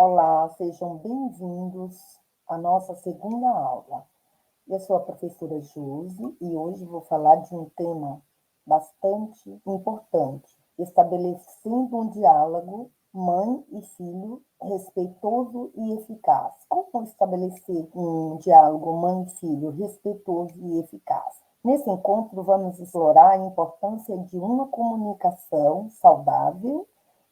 Olá, sejam bem-vindos à nossa segunda aula. Eu sou a professora Josi e hoje vou falar de um tema bastante importante, estabelecendo um diálogo mãe e filho respeitoso e eficaz. Como estabelecer um diálogo mãe e filho respeitoso e eficaz? Nesse encontro, vamos explorar a importância de uma comunicação saudável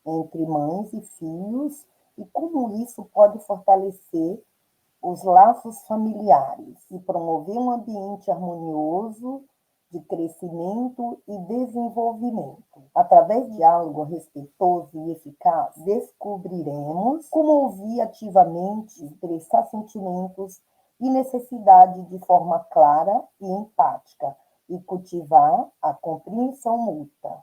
entre mães e filhos e como isso pode fortalecer os laços familiares e promover um ambiente harmonioso de crescimento e desenvolvimento. Através de diálogo respeitoso e eficaz, descobriremos como ouvir ativamente, expressar sentimentos e necessidade de forma clara e empática e cultivar a compreensão mútua.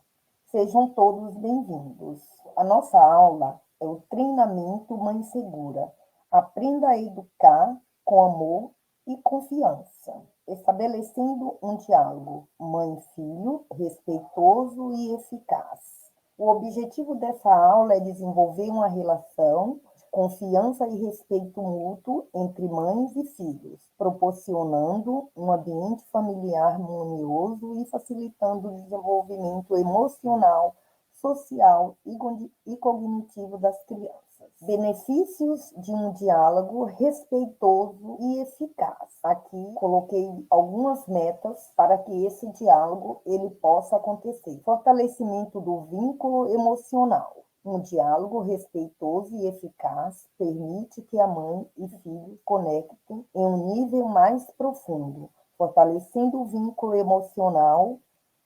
Sejam todos bem-vindos. A nossa aula é o treinamento Mãe Segura. Aprenda a educar com amor e confiança, estabelecendo um diálogo mãe-filho respeitoso e eficaz. O objetivo dessa aula é desenvolver uma relação de confiança e respeito mútuo entre mães e filhos, proporcionando um ambiente familiar harmonioso e facilitando o desenvolvimento emocional, social e cognitivo das crianças. Benefícios de um diálogo respeitoso e eficaz. Aqui coloquei algumas metas para que esse diálogo ele possa acontecer. Fortalecimento do vínculo emocional. Um diálogo respeitoso e eficaz permite que a mãe e filho conectem em um nível mais profundo, fortalecendo o vínculo emocional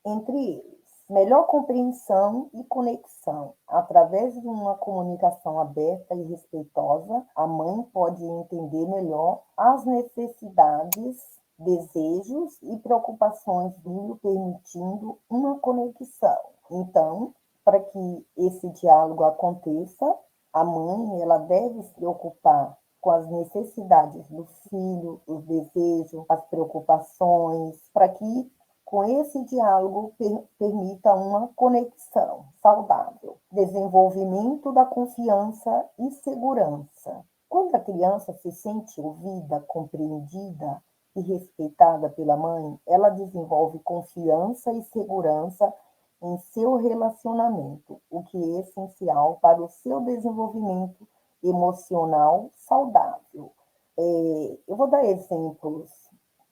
entre eles. Melhor compreensão e conexão. Através de uma comunicação aberta e respeitosa, a mãe pode entender melhor as necessidades, desejos e preocupações do filho, permitindo uma conexão. Então, para que esse diálogo aconteça, a mãe ela deve se preocupar com as necessidades do filho, os desejos, as preocupações, para que com esse diálogo permita uma conexão saudável, desenvolvimento da confiança e segurança. Quando a criança se sente ouvida, compreendida e respeitada pela mãe, ela desenvolve confiança e segurança em seu relacionamento, o que é essencial para o seu desenvolvimento emocional saudável. Eu vou dar exemplos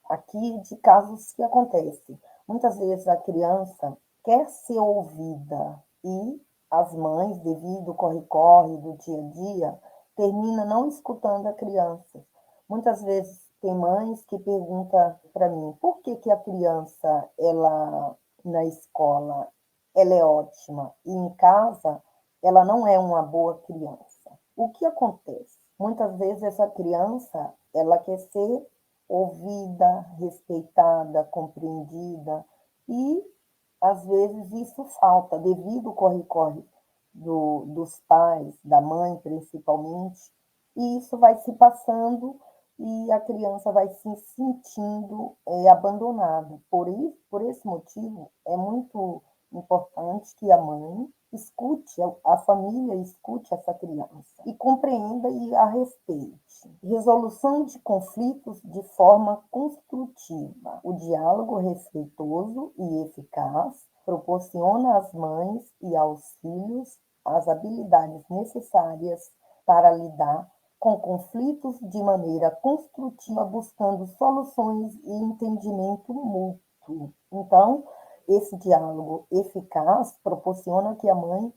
aqui de casos que acontecem. Muitas vezes a criança quer ser ouvida e as mães, devido ao corre-corre do dia a dia, terminam não escutando a criança. Muitas vezes tem mães que perguntam para mim por que a criança, ela na escola, ela é ótima e em casa ela não é uma boa criança. O que acontece? Muitas vezes essa criança, ela quer ser ouvida, respeitada, compreendida e às vezes isso falta devido ao corre-corre dos pais, da mãe principalmente, e isso vai se passando e a criança vai se sentindo abandonada. Por esse motivo, é muito importante que a mãe escute, a família escute essa criança e compreenda e a respeite. Resolução de conflitos de forma construtiva. O diálogo respeitoso e eficaz proporciona às mães e aos filhos as habilidades necessárias para lidar com conflitos de maneira construtiva, buscando soluções e entendimento mútuo. Então, esse diálogo eficaz proporciona que a mãe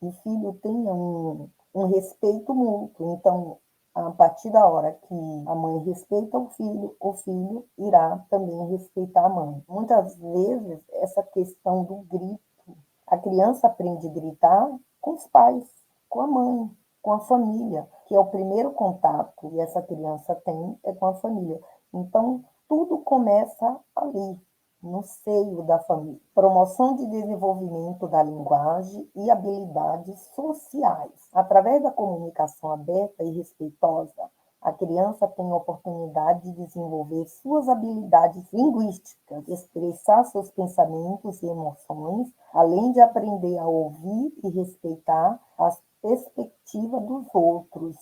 e o filho tenham um respeito mútuo. Então, a partir da hora que a mãe respeita o filho irá também respeitar a mãe. Muitas vezes, essa questão do grito, a criança aprende a gritar com os pais, com a mãe, com a família, que é o primeiro contato que essa criança tem é com a família. Então, tudo começa ali, no seio da família. Promoção de desenvolvimento da linguagem e habilidades sociais. Através da comunicação aberta e respeitosa, a criança tem a oportunidade de desenvolver suas habilidades linguísticas, expressar seus pensamentos e emoções, além de aprender a ouvir e respeitar as perspectivas dos outros.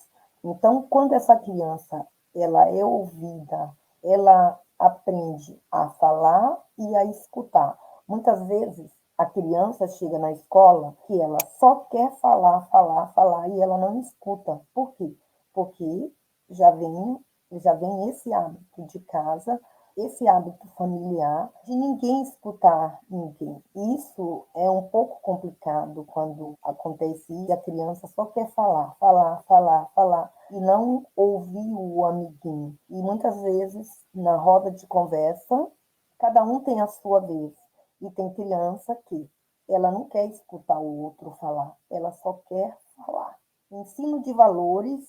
Então, quando essa criança ela é ouvida, ela aprende a falar e a escutar. Muitas vezes a criança chega na escola que ela só quer falar, falar, falar e ela não escuta. Por quê? Porque já vem, já vem esse hábito de casa, esse hábito familiar de ninguém escutar ninguém. Isso é um pouco complicado quando acontece e a criança só quer falar, falar, falar, falar e não ouvir o amiguinho. E muitas vezes na roda de conversa, cada um tem a sua vez. E tem criança que ela não quer escutar o outro falar, ela só quer falar. Ensino de valores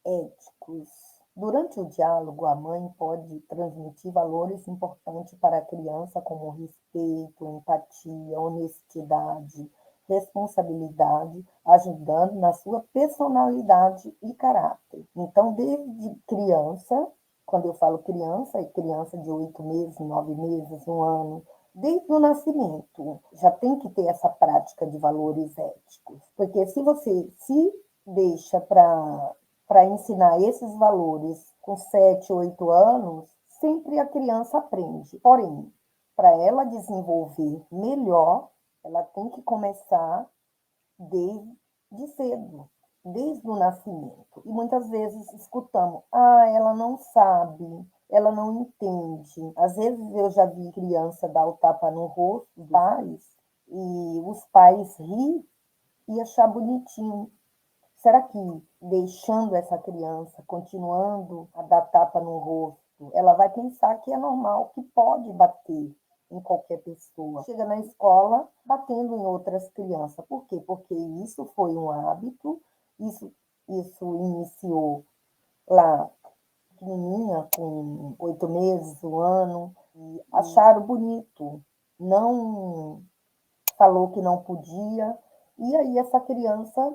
éticos. Durante o diálogo, a mãe pode transmitir valores importantes para a criança, como respeito, empatia, honestidade, responsabilidade, ajudando na sua personalidade e caráter. Então, desde criança, quando eu falo criança, é criança de 8 meses, 9 meses, um ano, desde o nascimento, já tem que ter essa prática de valores éticos. Porque se você se deixa para ensinar esses valores com 7, 8 anos, sempre a criança aprende. Porém, para ela desenvolver melhor, ela tem que começar desde cedo, desde o nascimento. E muitas vezes escutamos, ela não sabe, ela não entende. Às vezes eu já vi criança dar o tapa no rosto dos pais e os pais rir e achar bonitinho. Será que deixando essa criança, continuando a dar tapa no rosto, ela vai pensar que é normal, que pode bater em qualquer pessoa? Chega na escola batendo em outras crianças. Por quê? Porque isso foi um hábito, isso iniciou lá pequenininha, com 8 meses, um ano, e acharam bonito. Não falou que não podia, e aí essa criança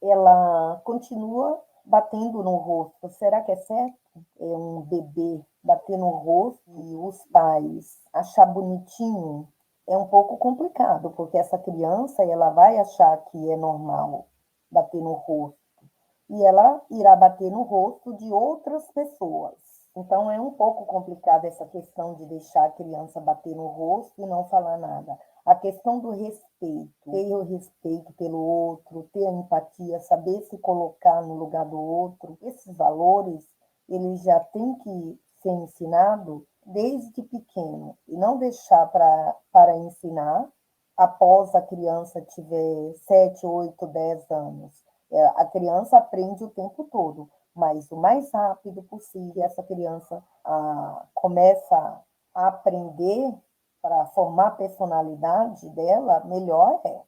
ela continua batendo no rosto. Será que é certo? É um bebê bater no rosto e os pais achar bonitinho? É um pouco complicado, porque essa criança ela vai achar que é normal bater no rosto e ela irá bater no rosto de outras pessoas. Então é um pouco complicado essa questão de deixar a criança bater no rosto e não falar nada. A questão do respeito, ter o respeito pelo outro, ter a empatia, saber se colocar no lugar do outro, esses valores, eles já têm que ser ensinados desde pequeno e não deixar para ensinar após a criança tiver 7, 8, 10 anos. A criança aprende o tempo todo, mas o mais rápido possível essa criança começa a aprender para formar a personalidade dela, melhor é.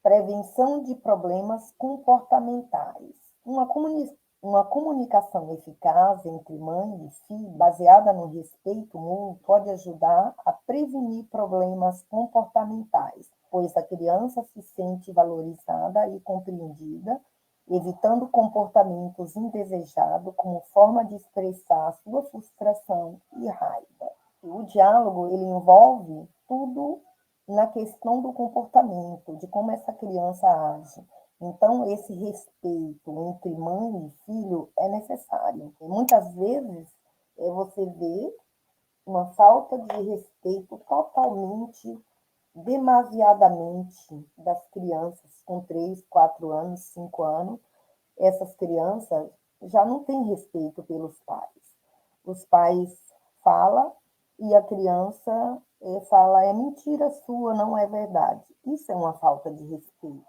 Prevenção de problemas comportamentais. Uma comunicação eficaz entre mãe e filho, baseada no respeito mútuo, pode ajudar a prevenir problemas comportamentais, pois a criança se sente valorizada e compreendida, evitando comportamentos indesejados como forma de expressar sua frustração e raiva. O diálogo ele envolve tudo na questão do comportamento, de como essa criança age. Então, esse respeito entre mãe e filho é necessário. E muitas vezes você vê uma falta de respeito totalmente, demasiadamente das crianças com 3, 4 anos, 5 anos. Essas crianças já não têm respeito pelos pais. Os pais falam e a criança fala, é mentira sua, não é verdade. Isso é uma falta de respeito.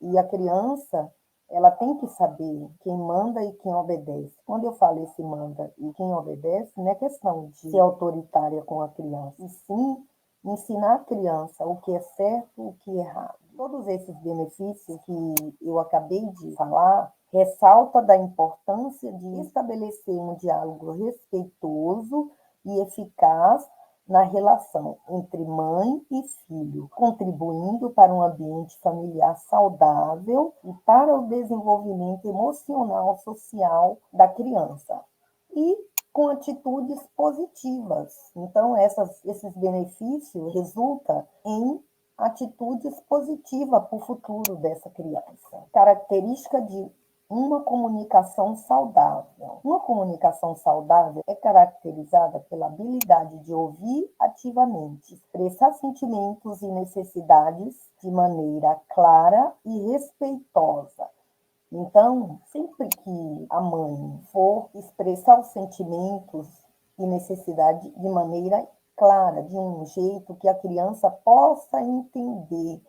E a criança, ela tem que saber quem manda e quem obedece. Quando eu falo esse manda e quem obedece, não é questão de ser autoritária com a criança, e sim ensinar a criança o que é certo e o que é errado. Todos esses benefícios que eu acabei de falar ressalta da importância de estabelecer um diálogo respeitoso e eficaz na relação entre mãe e filho, contribuindo para um ambiente familiar saudável e para o desenvolvimento emocional social da criança. E com atitudes positivas. Então, esses benefícios resultam em atitudes positivas para o futuro dessa criança. Característica de uma comunicação saudável. Uma comunicação saudável é caracterizada pela habilidade de ouvir ativamente, expressar sentimentos e necessidades de maneira clara e respeitosa. Então, sempre que a mãe for expressar os sentimentos e necessidade de maneira clara, de um jeito que a criança possa entender.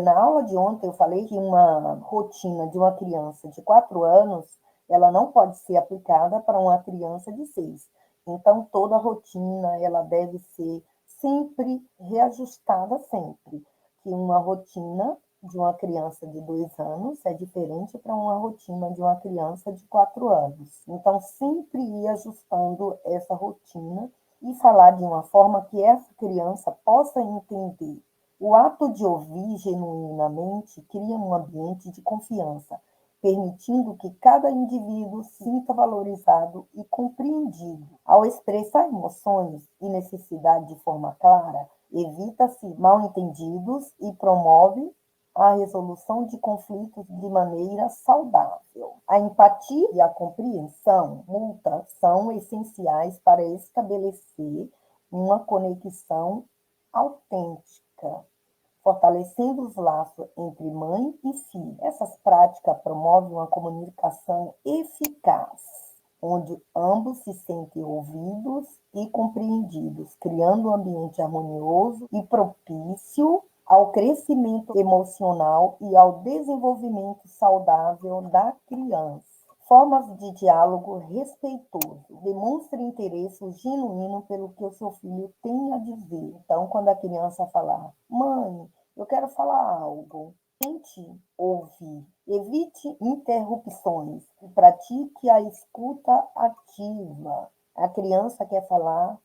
Na aula de ontem eu falei que uma rotina de uma criança de 4 anos, ela não pode ser aplicada para uma criança de 6. Então, toda rotina, ela deve ser sempre reajustada sempre. Que uma rotina de uma criança de 2 anos é diferente para uma rotina de uma criança de 4 anos. Então, sempre ir ajustando essa rotina e falar de uma forma que essa criança possa entender. O ato de ouvir genuinamente cria um ambiente de confiança, permitindo que cada indivíduo se sinta valorizado e compreendido. Ao expressar emoções e necessidade de forma clara, evita-se mal-entendidos e promove a resolução de conflitos de maneira saudável. A empatia e a compreensão mútua são essenciais para estabelecer uma conexão autêntica, fortalecendo os laços entre mãe e filho. Essas práticas promovem uma comunicação eficaz, onde ambos se sentem ouvidos e compreendidos, criando um ambiente harmonioso e propício ao crescimento emocional e ao desenvolvimento saudável da criança. Formas de diálogo respeitoso. Demonstre interesse genuíno pelo que o seu filho tem a dizer. Então, quando a criança falar, mãe, eu quero falar algo, tente ouvir. Evite interrupções e pratique a escuta ativa. A criança quer falar,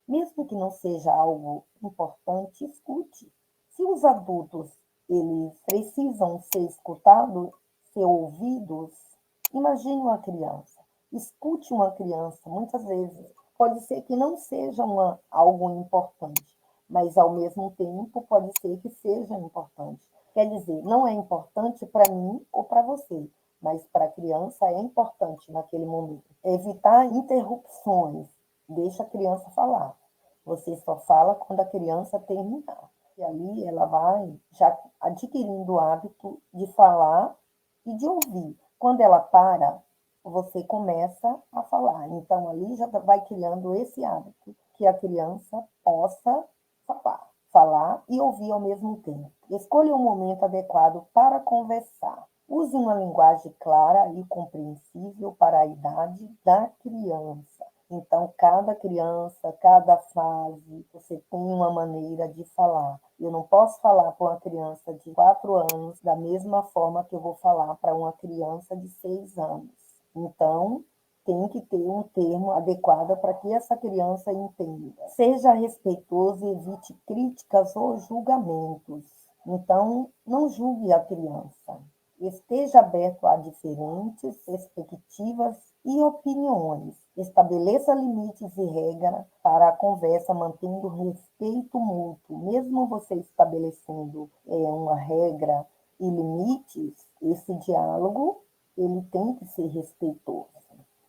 mesmo que não seja algo importante, escute. Se os adultos eles precisam ser escutados, ser ouvidos, imagine uma criança. Escute uma criança. Muitas vezes pode ser que não seja algo importante, mas ao mesmo tempo pode ser que seja importante. Quer dizer, não é importante para mim ou para você, mas para a criança é importante naquele momento. Evitar interrupções. Deixa a criança falar. Você só fala quando a criança terminar. E ali ela vai já adquirindo o hábito de falar e de ouvir. Quando ela para, você começa a falar. Então, ali já vai criando esse hábito que a criança possa falar e ouvir ao mesmo tempo. Escolha um momento adequado para conversar. Use uma linguagem clara e compreensível para a idade da criança. Então, cada criança, cada fase, você tem uma maneira de falar. Eu não posso falar para uma criança de 4 anos da mesma forma que eu vou falar para uma criança de 6 anos. Então, tem que ter um termo adequado para que essa criança entenda. Seja respeitoso e evite críticas ou julgamentos. Então, não julgue a criança. Esteja aberto a diferentes perspectivas e opiniões. Estabeleça limites e regras para a conversa, mantendo respeito mútuo. Mesmo você estabelecendo uma regra e limites, esse diálogo ele tem que ser respeitoso.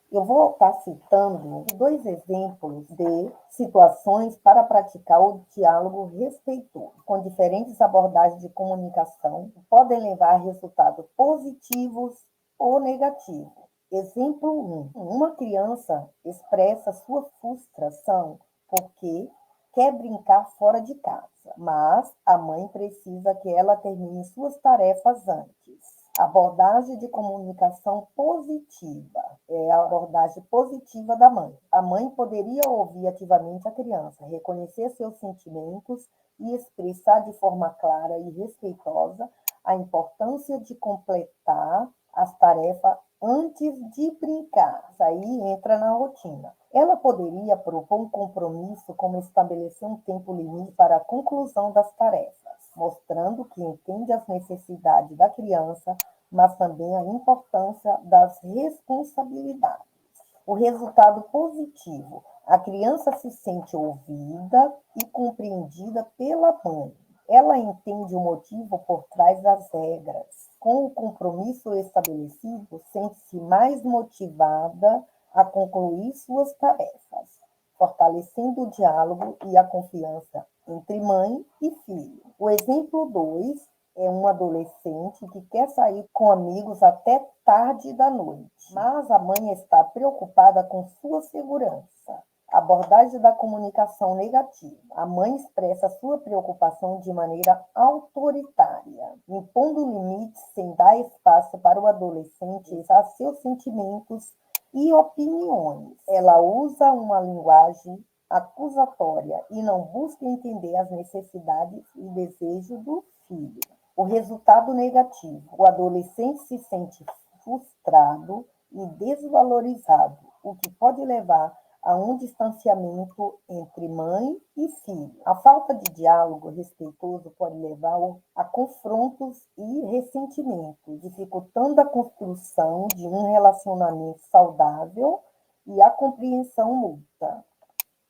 Eu vou estar citando 2 exemplos de situações para praticar o diálogo respeitoso, com diferentes abordagens de comunicação, que podem levar a resultados positivos ou negativos. Exemplo 1. Uma criança expressa sua frustração porque quer brincar fora de casa, mas a mãe precisa que ela termine suas tarefas antes. Abordagem de comunicação positiva. É a abordagem positiva da mãe. A mãe poderia ouvir ativamente a criança, reconhecer seus sentimentos e expressar de forma clara e respeitosa a importância de completar as tarefas antes de brincar. Isso aí entra na rotina. Ela poderia propor um compromisso, como estabelecer um tempo limite para a conclusão das tarefas, mostrando que entende as necessidades da criança, mas também a importância das responsabilidades. O resultado positivo: a criança se sente ouvida e compreendida pela mãe. Ela entende o motivo por trás das regras, Com o compromisso estabelecido, sente-se mais motivada a concluir suas tarefas, fortalecendo o diálogo e a confiança entre mãe e filho. O exemplo 2 é um adolescente que quer sair com amigos até tarde da noite, mas a mãe está preocupada com sua segurança. Abordagem da comunicação negativa. A mãe expressa sua preocupação de maneira autoritária, impondo limites sem dar espaço para o adolescente expressar seus sentimentos e opiniões. Ela usa uma linguagem acusatória e não busca entender as necessidades e desejos do filho. O resultado negativo. O adolescente se sente frustrado e desvalorizado, o que pode levar a um distanciamento entre mãe e filho. A falta de diálogo respeitoso pode levar a confrontos e ressentimentos, dificultando a construção de um relacionamento saudável e a compreensão mútua.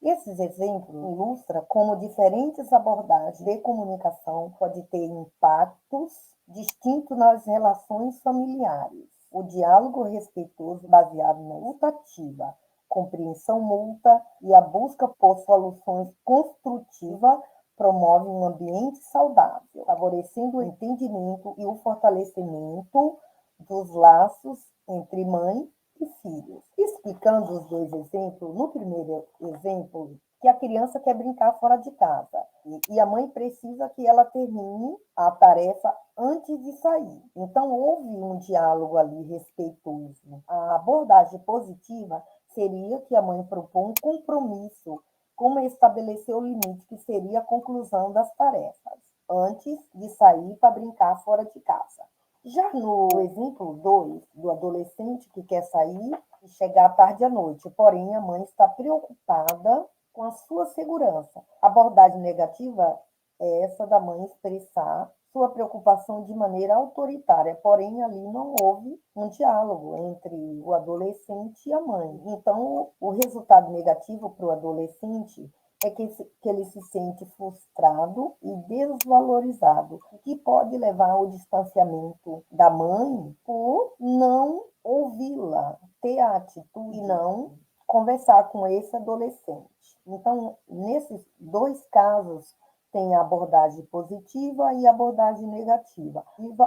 Esses exemplos ilustram como diferentes abordagens de comunicação podem ter impactos distintos nas relações familiares. O diálogo respeitoso baseado na escutativa, compreensão mútua e a busca por soluções construtivas promove um ambiente saudável, favorecendo o entendimento e o fortalecimento dos laços entre mãe e filhos. Explicando os dois exemplos, no primeiro exemplo, que a criança quer brincar fora de casa e a mãe precisa que ela termine a tarefa antes de sair. Então, houve um diálogo ali respeitoso. A abordagem positiva seria que a mãe propõe um compromisso, como estabelecer o limite, que seria a conclusão das tarefas, antes de sair para brincar fora de casa. Já no exemplo 2, do adolescente que quer sair e chegar tarde à noite, porém a mãe está preocupada com a sua segurança. A abordagem negativa é essa da mãe expressar sua preocupação de maneira autoritária, porém ali não houve um diálogo entre o adolescente e a mãe. Então, o resultado negativo para o adolescente é que ele se sente frustrado e desvalorizado, o que pode levar ao distanciamento da mãe por não ouvi-la, ter a atitude e não conversar com esse adolescente. Então, nesses dois casos, tem a abordagem positiva e a abordagem negativa.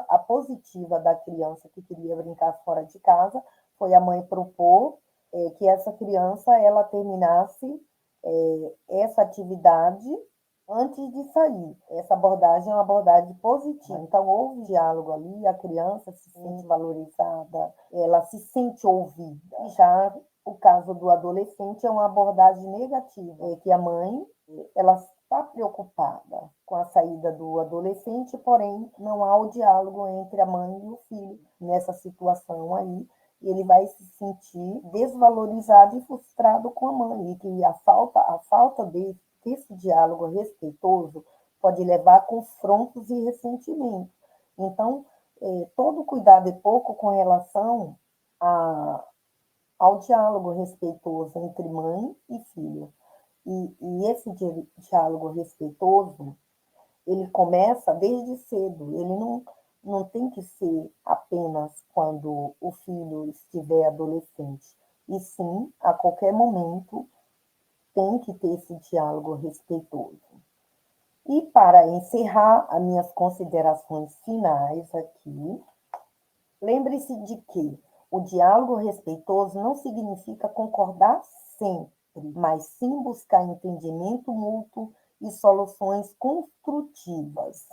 A positiva da criança que queria brincar fora de casa foi a mãe propor que essa criança ela terminasse essa atividade antes de sair. Essa abordagem é uma abordagem positiva. Então, houve diálogo ali, a criança se sente valorizada, ela se sente ouvida. Já o caso do adolescente é uma abordagem negativa, que a mãe ela está preocupada com a saída do adolescente, porém não há o diálogo entre a mãe e o filho nessa situação aí, e ele vai se sentir desvalorizado e frustrado com a mãe, e que a falta desse diálogo respeitoso pode levar a confrontos e ressentimentos. Então, todo cuidado é pouco com relação ao diálogo respeitoso entre mãe e filho. E esse diálogo respeitoso, ele começa desde cedo, ele não tem que ser apenas quando o filho estiver adolescente, e sim, a qualquer momento, tem que ter esse diálogo respeitoso. E para encerrar as minhas considerações finais aqui, lembre-se de que o diálogo respeitoso não significa concordar sempre, mas sim buscar entendimento mútuo e soluções construtivas.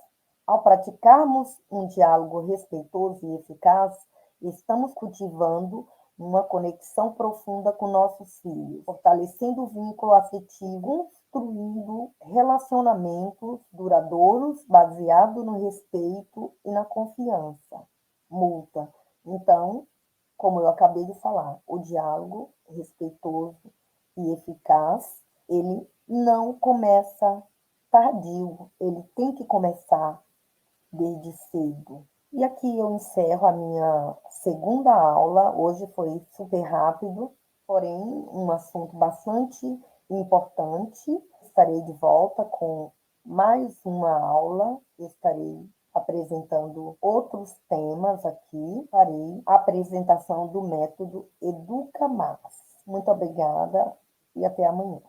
Ao praticarmos um diálogo respeitoso e eficaz, estamos cultivando uma conexão profunda com nossos filhos, fortalecendo o vínculo afetivo, construindo relacionamentos duradouros baseados no respeito e na confiança mútua. Então, como eu acabei de falar, o diálogo respeitoso e eficaz, ele não começa tardio, ele tem que começar desde cedo. E aqui eu encerro a minha segunda aula. Hoje foi super rápido, porém um assunto bastante importante. Estarei de volta com mais uma aula. Estarei apresentando outros temas aqui. Farei a apresentação do método Educa Mais. Muito obrigada e até amanhã.